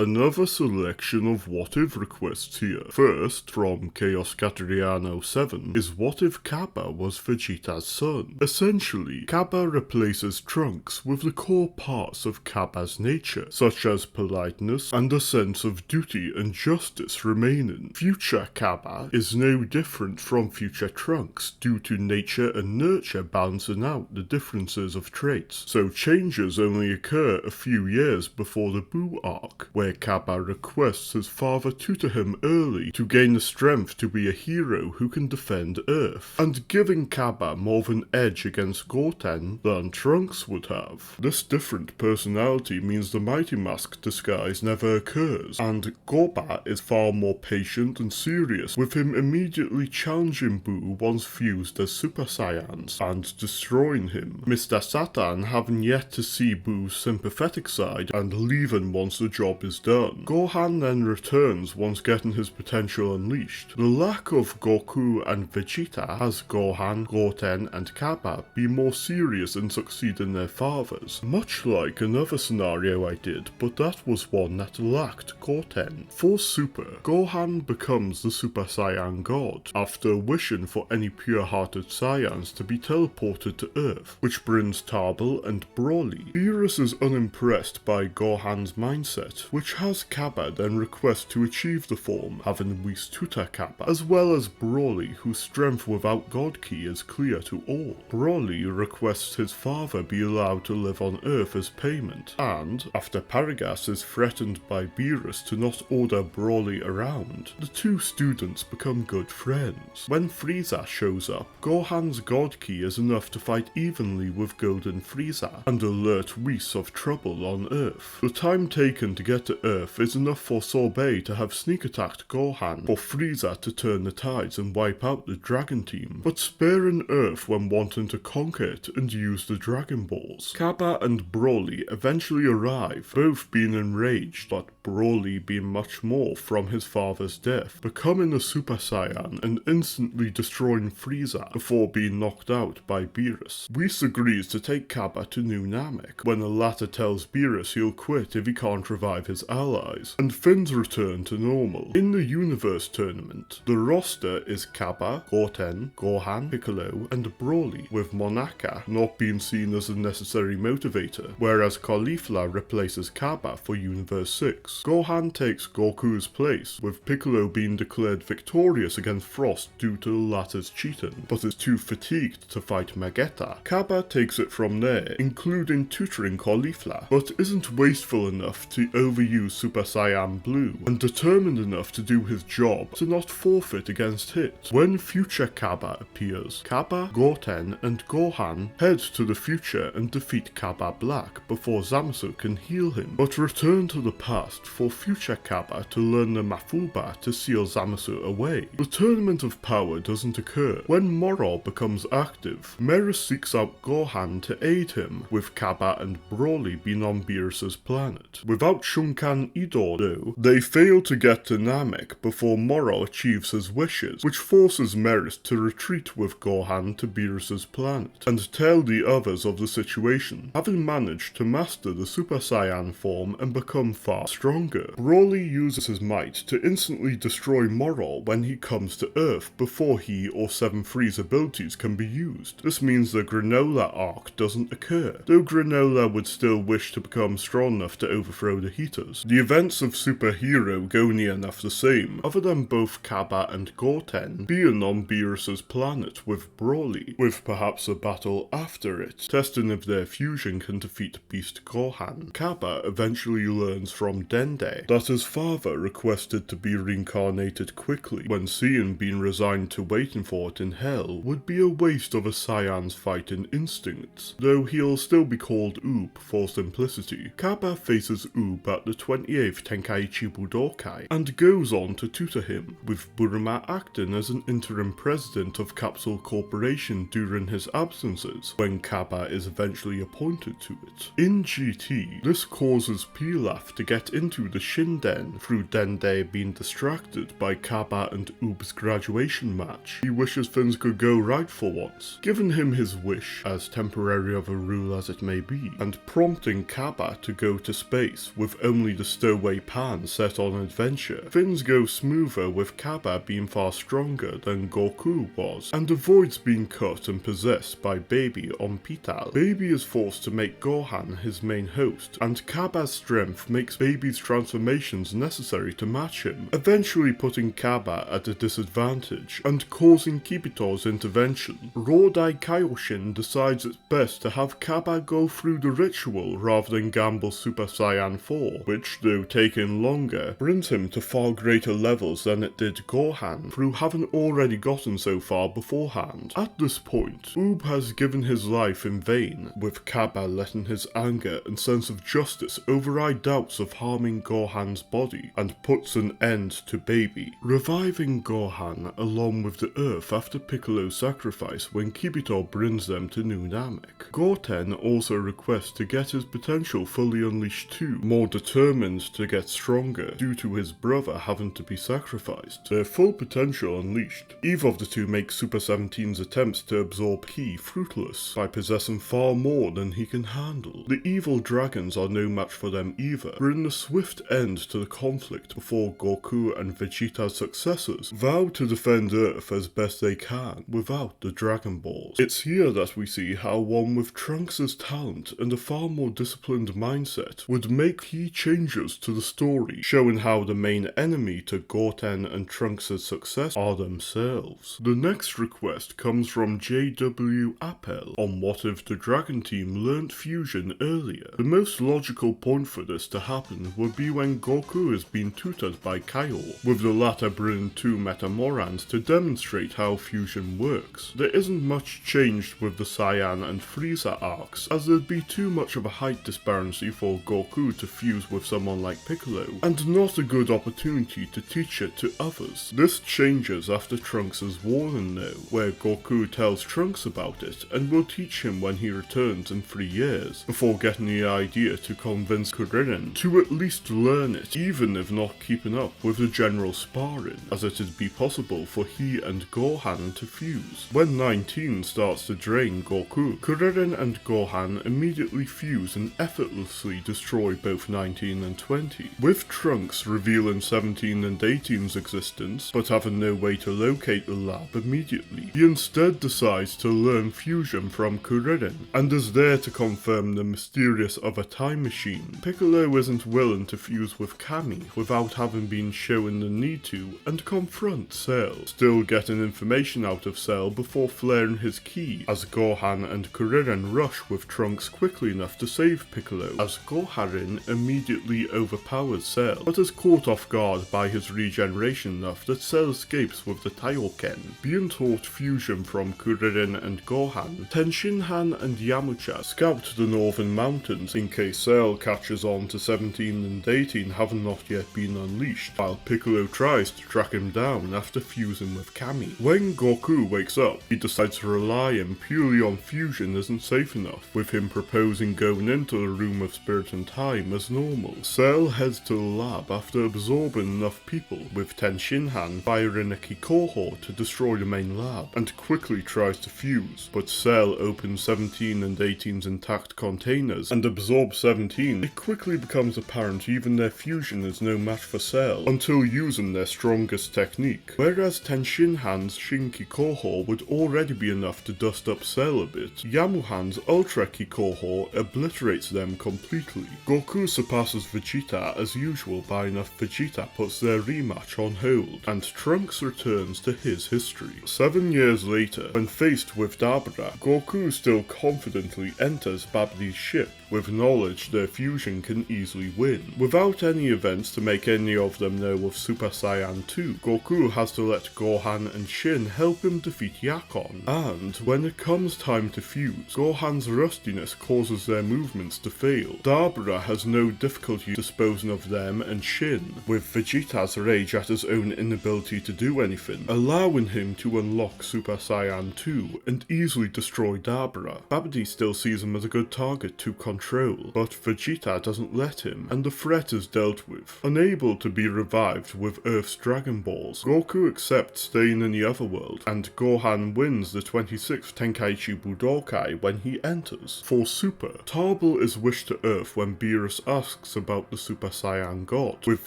Another selection of what if requests here. First, from Chaos Catriano 7, is what if Cabba was Vegeta's son? Essentially, Cabba replaces Trunks with the core parts of Cabba's nature, such as politeness and a sense of duty and justice remaining. Future Cabba is no different from future Trunks due to nature and nurture balancing out the differences of traits, so changes only occur a few years before the Boo Arc, where Cabba requests his father tutor him early to gain the strength to be a hero who can defend Earth, and giving Cabba more of an edge against Goten than Trunks would have. This different personality means the Mighty Mask disguise never occurs, and Cabba is far more patient and serious, with him immediately challenging Boo once fused as Super Saiyans, and destroying him. Mr. Satan having yet to see Boo's sympathetic side and leaving once the job is done. Gohan then returns once getting his potential unleashed. The lack of Goku and Vegeta has Gohan, Goten and Cabba be more serious and succeed in their fathers, much like another scenario I did, but that was one that lacked Goten. For Super, Gohan becomes the Super Saiyan God, after wishing for any pure-hearted Saiyans to be teleported to Earth, which brings Tarbell and Broly. Beerus is unimpressed by Gohan's mindset, which has Cabba then request to achieve the form, having Whis tutor Cabba, as well as Broly, whose strength without God Ki is clear to all. Broly requests his father be allowed to live on Earth as payment, and, after Paragas is threatened by Beerus to not order Broly around, the two students become good friends. When Frieza shows up, Gohan's God Ki is enough to fight evenly with Golden Frieza, and alert Whis of trouble on Earth. The time taken to get to Earth is enough for Sorbet to have sneak attacked Gohan, for Frieza to turn the tides and wipe out the Dragon Team, but sparing Earth when wanting to conquer it and use the Dragon Balls. Cabba and Broly eventually arrive, both being enraged, but Broly being much more from his father's death, becoming a Super Saiyan and instantly destroying Frieza before being knocked out by Beerus. Whis agrees to take Cabba to New Namek, when the latter tells Beerus he'll quit if he can't revive his allies, and things return to normal. In the Universe Tournament, the roster is Cabba, Goten, Gohan, Piccolo, and Broly, with Monaka not being seen as a necessary motivator, whereas Caulifla replaces Cabba for Universe 6. Gohan takes Goku's place, with Piccolo being declared victorious against Frost due to the latter's cheating, but is too fatigued to fight Vegeta. Cabba takes it from there, including tutoring Caulifla, but isn't wasteful enough to overuse Super Saiyan Blue, and determined enough to do his job to not forfeit against Hit. When future Cabba appears, Cabba, Goten, and Gohan head to the future and defeat Cabba Black before Zamasu can heal him, but return to the past for future Cabba to learn the Mafuba to seal Zamasu away. The Tournament of Power doesn't occur. When Moro becomes active, Meru seeks out Gohan to aid him, with Cabba and Broly being on Beerus's planet. Without Shunkan Ido though, they fail to get to Namek before Moro achieves his wishes, which forces Meru to retreat with Gohan to Beerus's planet, and tell the others of the situation, having managed to master the Super Saiyan form and become far stronger. Broly uses his might to instantly destroy Moro when he comes to Earth before he or 7-3's abilities can be used. This means the Granola arc doesn't occur, though Granola would still wish to become strong enough to overthrow the Heaters. The events of Super Hero go near enough the same, other than both Cabba and Goten being on Beerus's planet with Broly, with perhaps a battle after it, testing if their fusion can defeat Beast Gohan. Cabba eventually learns from Dende that his father requested to be reincarnated quickly, when seeing being resigned to waiting for it in hell would be a waste of a Saiyan's fighting instincts, though he'll still be called Oob for simplicity. Cabba faces Oob at the 28th Tenkaichi Budokai, and goes on to tutor him, with Buruma acting as an interim president of Capsule Corporation during his absences, when Cabba is eventually appointed to it. In GT, this causes Pilaf to get into into the Shinden through Dende being distracted by Cabba and Oob's graduation match. He wishes things could go right for once, giving him his wish, as temporary of a rule as it may be, and prompting Cabba to go to space with only the stowaway Pan set on adventure. Things go smoother with Cabba being far stronger than Goku was, and avoids being cut and possessed by Baby on Pital. Baby is forced to make Gohan his main host, and Cabba's strength makes Baby's transformations necessary to match him, eventually putting Cabba at a disadvantage and causing Kibito's intervention. Rodai Kaioshin decides it's best to have Cabba go through the ritual rather than gamble Super Saiyan 4, which, though taking longer, brings him to far greater levels than it did Gohan through having already gotten so far beforehand. At this point, Oob has given his life in vain, with Cabba letting his anger and sense of justice override doubts of harming Gohan's body, and puts an end to Baby, reviving Gohan along with the Earth after Piccolo's sacrifice when Kibito brings them to New Namek. Goten also requests to get his potential fully unleashed too, more determined to get stronger due to his brother having to be sacrificed. Their full potential unleashed. Either of the two makes Super 17's attempts to absorb Ki fruitless by possessing far more than he can handle. The evil dragons are no match for them either, bringing a swift end to the conflict before Goku and Vegeta's successors vow to defend Earth as best they can without the Dragon Balls. It's here that we see how one with Trunks' talent and a far more disciplined mindset would make key changes to the story, showing how the main enemy to Goten and Trunks' success are themselves. The next request comes from JW Appel on what if the Dragon Team learnt fusion earlier. The most logical point for this to happen would be when Goku is being tutored by Kaior, with the latter bringing two Metamorans to demonstrate how fusion works. There isn't much changed with the Saiyan and Frieza arcs, as there'd be too much of a height disparity for Goku to fuse with someone like Piccolo, and not a good opportunity to teach it to others. This changes after Trunks' warning though, where Goku tells Trunks about it and will teach him when he returns in 3 years, before getting the idea to convince Kuririn to at least learn it, even if not keeping up with the general sparring, as it'd be possible for he and Gohan to fuse. When 19 starts to drain Goku, Kuririn and Gohan immediately fuse and effortlessly destroy both 19 and 20, with Trunks revealing 17 and 18's existence, but having no way to locate the lab immediately. He instead decides to learn fusion from Kuririn, and is there to confirm the mysterious other time machine. Piccolo isn't willing to fuse with Kami without having been shown the need to, and confront Cell, still getting information out of Cell before flaring his ki, as Gohan and Kuririn rush with Trunks quickly enough to save Piccolo, as Goharin immediately overpowers Cell, but is caught off guard by his regeneration enough that Cell escapes with the Taioken. Being taught fusion from Kuririn and Gohan, Tenshinhan and Yamcha scout the northern mountains in case Cell catches on to 17 and 18 having not yet been unleashed, while Piccolo tries to track him down after fusing with Kami. When Goku wakes up, he decides to rely purely on fusion isn't safe enough, with him proposing going into the Room of Spirit and Time as normal. Cell heads to the lab after absorbing enough people, with Tenshinhan firing a Kikoho to destroy the main lab, and quickly tries to fuse, but Cell opens 17 and 18's intact containers and absorbs 17. It quickly becomes apparent even their fusion is no match for Cell, until using their strongest technique, whereas Tenshinhan's Shin Kikoho would already be enough to dust up Cell a bit. Yamuhan's Ultra Kikoho obliterates them completely. Goku surpasses Vegeta as usual by enough Vegeta puts their rematch on hold, and Trunks returns to his history. 7 years later, when faced with Dabura, Goku still confidently enters Babdi's ship, with knowledge their fusion can easily win. Without any events to make any of them know of Super Saiyan 2, Goku has to let Gohan and Shin help him defeat Yakon, and when it comes time to fuse, Gohan's rustiness causes their movements to fail. Dabura has no difficulty disposing of them and Shin, with Vegeta's rage at his own inability to do anything, allowing him to unlock Super Saiyan 2 and easily destroy Dabura. Babdi still sees him as a good target to control, control, but Vegeta doesn't let him, and the threat is dealt with. Unable to be revived with Earth's Dragon Balls, Goku accepts staying in the otherworld, and Gohan wins the 26th Tenkaichi Budokai when he enters. For Super, Tarbell is wished to Earth when Beerus asks about the Super Saiyan God, with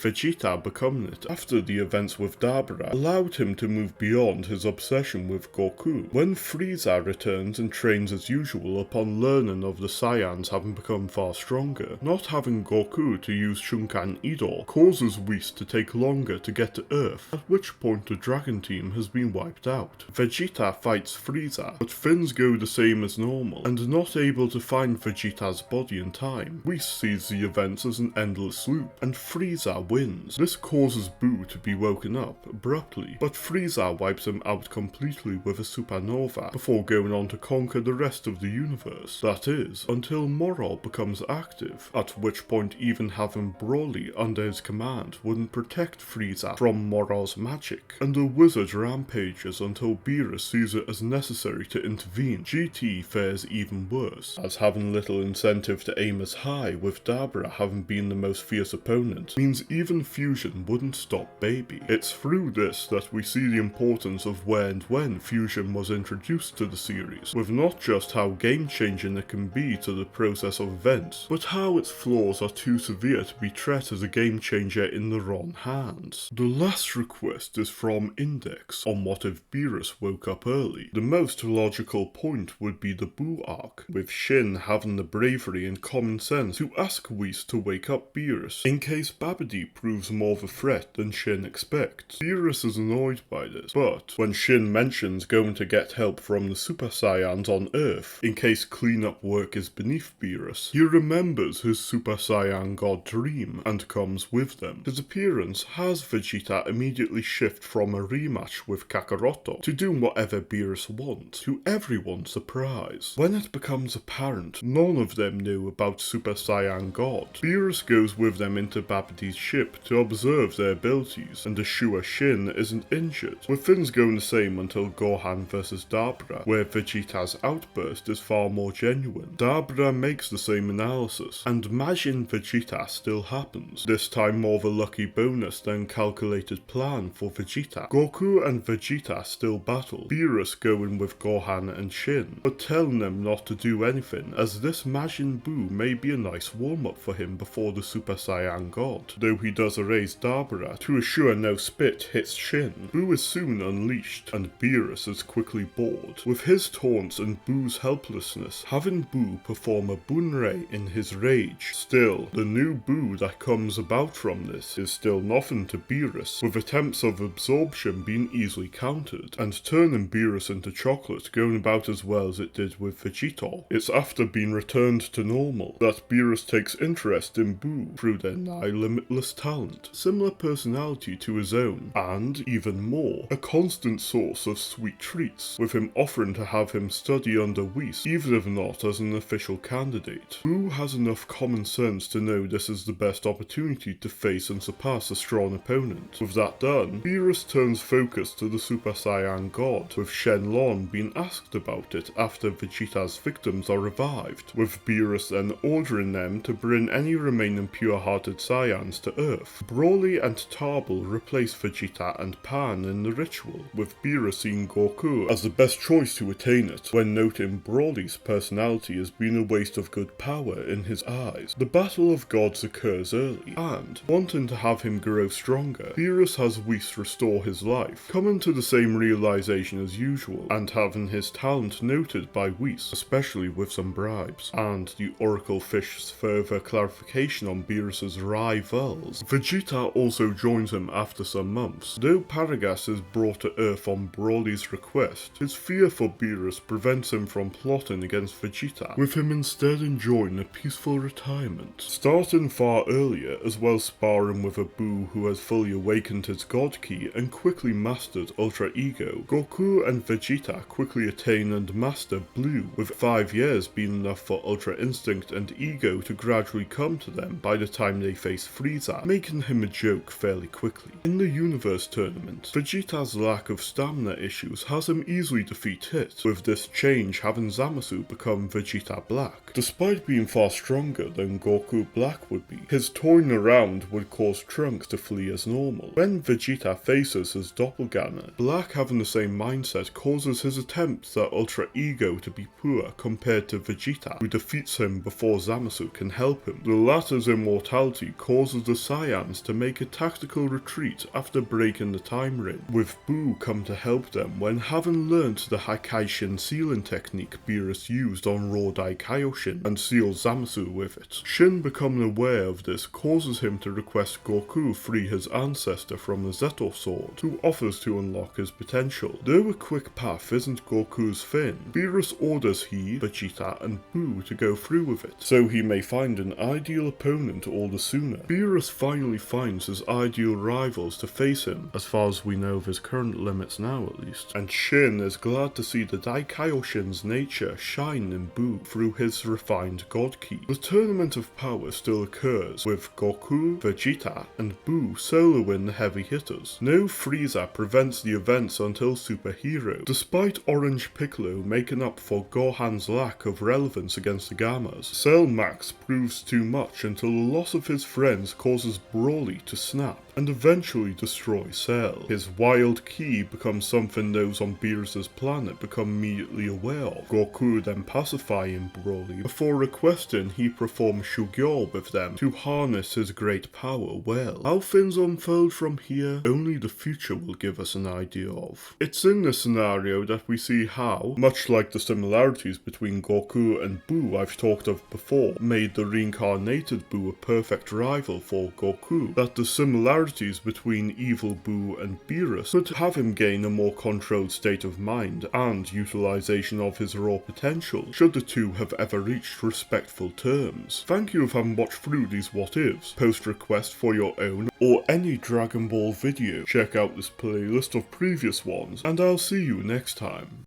Vegeta becoming it after the events with Dabura allowed him to move beyond his obsession with Goku. When Frieza returns and trains as usual upon learning of the Saiyans having become far stronger, not having Goku to use Shunkan Idol causes Whis to take longer to get to Earth, at which point the Dragon Team has been wiped out. Vegeta fights Frieza, but things go the same as normal, and not able to find Vegeta's body in time. Whis sees the events as an endless loop, and Frieza wins. This causes Boo to be woken up abruptly, but Frieza wipes him out completely with a supernova before going on to conquer the rest of the universe. That is, until Moro becomes active, at which point even having Broly under his command wouldn't protect Frieza from Moro's magic, and the wizard rampages until Beerus sees it as necessary to intervene. GT fares even worse, as having little incentive to aim as high, with Dabura having been the most fierce opponent, means even fusion wouldn't stop Baby. It's through this that we see the importance of where and when fusion was introduced to the series, with not just how game-changing it can be to the process of events, but how its flaws are too severe to be treated as a game-changer in the wrong hands. The last request is from Index on what if Beerus woke up early. The most logical point would be the Boo Arc, with Shin having the bravery and common sense to ask Whis to wake up Beerus in case Babidi proves more of a threat than Shin expects. Beerus is annoyed by this, but when Shin mentions going to get help from the Super Saiyans on Earth in case cleanup work is beneath Beerus, he remembers his Super Saiyan God dream and comes with them. His appearance has Vegeta immediately shift from a rematch with Kakaroto to doing whatever Beerus wants, to everyone's surprise. When it becomes apparent none of them knew about Super Saiyan God, Beerus goes with them into Babidi's ship to observe their abilities and assure Shin isn't injured, with things going the same until Gohan vs Dabura, where Vegeta's outburst is far more genuine. Dabura makes the same analysis, and Majin Vegeta still happens, this time more of a lucky bonus than calculated plan for Vegeta. Goku and Vegeta still battle, Beerus going with Gohan and Shin, but telling them not to do anything, as this Majin Buu may be a nice warm-up for him before the Super Saiyan God, though he does erase Dabura to assure no spit hits Shin. Buu is soon unleashed, and Beerus is quickly bored, with his taunts and Buu's helplessness having Buu perform a Bunrei in his rage. Still, the new Buu that comes about from this is still nothing to Beerus, with attempts of absorption being easily countered, and turning Beerus into chocolate going about as well as it did with Vegeta. It's after being returned to normal that Beerus takes interest in Buu through their nigh limitless talent, similar personality to his own, and, even more, a constant source of sweet treats, with him offering to have him study under Whis, even if not as an official candidate. Buu has enough common sense to know this is the best opportunity to face and surpass a strong opponent. With that done, Beerus turns focus to the Super Saiyan God, with Shenlong being asked about it after Vegeta's victims are revived, with Beerus then ordering them to bring any remaining pure-hearted Saiyans to Earth. Broly and Tarbell replace Vegeta and Pan in the ritual, with Beerus seeing Goku as the best choice to attain it, when noting Broly's personality as being a waste of good power in his eyes. The Battle of Gods occurs early, and, wanting to have him grow stronger, Beerus has Whis restore his life, coming to the same realization as usual, and having his talent noted by Whis, especially with some bribes, and the Oracle Fish's further clarification on Beerus's rivals. Vegeta also joins him after some months. Though Paragas is brought to Earth on Broly's request, his fear for Beerus prevents him from plotting against Vegeta, with him instead enjoying a peaceful retirement. Starting far earlier, as well sparring with a Buu who has fully awakened his God Ki and quickly mastered Ultra Ego, Goku and Vegeta quickly attain and master Blue, with 5 years being enough for Ultra Instinct and Ego to gradually come to them by the time they face Frieza, making him a joke fairly quickly. In the Universe Tournament, Vegeta's lack of stamina issues has him easily defeat Hit, with this change having Zamasu become Vegeta Black. Despite despite being far stronger than Goku Black would be. His toying around would cause Trunks to flee as normal. When Vegeta faces his doppelganger, Black having the same mindset causes his attempts at Ultra Ego to be poor compared to Vegeta, who defeats him before Zamasu can help him. The latter's immortality causes the Saiyans to make a tactical retreat after breaking the time ring, with Boo come to help them when having learnt the Hakaishin sealing technique Beerus used on Rodai Kaioshin and seals Zamasu with it. Shin becoming aware of this causes him to request Goku free his ancestor from the Zeto sword, who offers to unlock his potential. Though a quick path isn't Goku's thing, Beerus orders he, Vegeta and Boo to go through with it, so he may find an ideal opponent all the sooner. Beerus finally finds his ideal rivals to face him, as far as we know of his current limits now at least, and Shin is glad to see the Daikaioshin's nature shine in Boo through his refined God Ki. The Tournament of Power still occurs, with Goku, Vegeta and Boo soloing the heavy hitters. No Frieza prevents the events until Super Hero, despite Orange Piccolo making up for Gohan's lack of relevance against the Gammas. Cell Max proves too much until the loss of his friends causes Broly to snap and eventually destroy Cell. His wild ki becomes something those on Beerus' planet become immediately aware of. Goku then pacifying Broly before requesting he perform Shugyo with them to harness his great power well. How things unfold from here, only the future will give us an idea of. It's in this scenario that we see how, much like the similarities between Goku and Boo I've talked of before made the reincarnated Boo a perfect rival for Goku, that the similarities between evil Boo and Beerus could have him gain a more controlled state of mind and utilization of his raw potential, should the two have ever reached respectful terms. Thank you for having watched through these what ifs. Post requests for your own or any Dragon Ball video. Check out this playlist of previous ones, and I'll see you next time.